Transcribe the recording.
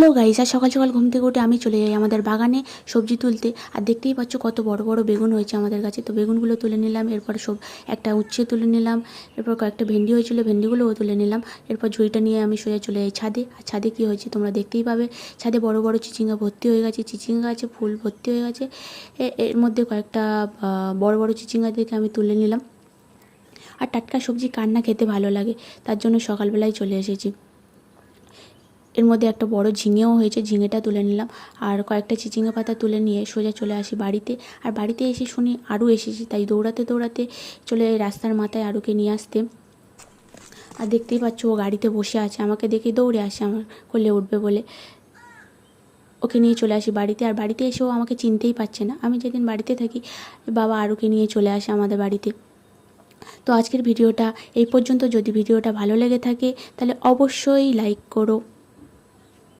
Hello guys, আর সকাল সকাল ঘুম থেকে উঠে আমি চলে যাই আমাদের বাগানে সবজি তুলতে। আর দেখতেই পাচ্ছ কত বড় বড় বেগুন হয়েছে আমাদের কাছে। তো বেগুনগুলো তুলে নিলাম, এরপর সব একটা উচ্ছে তুলে নিলাম, এরপর কয়েকটা ভেন্ডি হয়েছিল, ভেন্ডিগুলোও তুলে নিলাম। এরপর ঝুড়িটা নিয়ে আমি সোজা চলে যাই ছাদে। আর ছাদে কী হয়েছে তোমরা দেখতেই পাবে। ছাদে বড় বড় চিচিঙ্গা ভর্তি হয়ে গেছে, চিচিঙ্গা গাছে ফুল ভর্তি হয়ে গেছে। এর মধ্যে কয়েকটা বড় বড় চিচিঙ্গা থেকে আমি তুলে নিলাম। আর টাটকা সবজি কার না খেতে ভালো লাগে, তার জন্য সকালবেলায় চলে এসেছি। এর মধ্যে একটা বড় ঝিঙেও হয়েছে, ঝিঙেটা তুলে নিলাম। আর কয়েকটা চিচিঙ্গা পাতা তুলে নিয়ে সোজা চলে আসি বাড়িতে। আর বাড়িতে এসে শুনি আরও এসেছি, তাই দৌড়াতে দৌড়াতে চলে যাই রাস্তার মাথায় আরুকে নিয়ে আসতে। আর দেখতেই পাচ্ছ ও গাড়িতে বসে আছে, আমাকে দেখে দৌড়ে আসে আমার কোলে উঠবে বলে। ওকে নিয়ে চলে আসি বাড়িতে। আর বাড়িতে এসেও আমাকে চিনতেই পারছে না। আমি যেদিন বাড়িতে থাকি বাবা আরুকে নিয়ে চলে আসে আমাদের বাড়িতে। তো আজকের ভিডিওটা এই পর্যন্ত। যদি ভিডিওটা ভালো লেগে থাকে তাহলে অবশ্যই লাইক করো।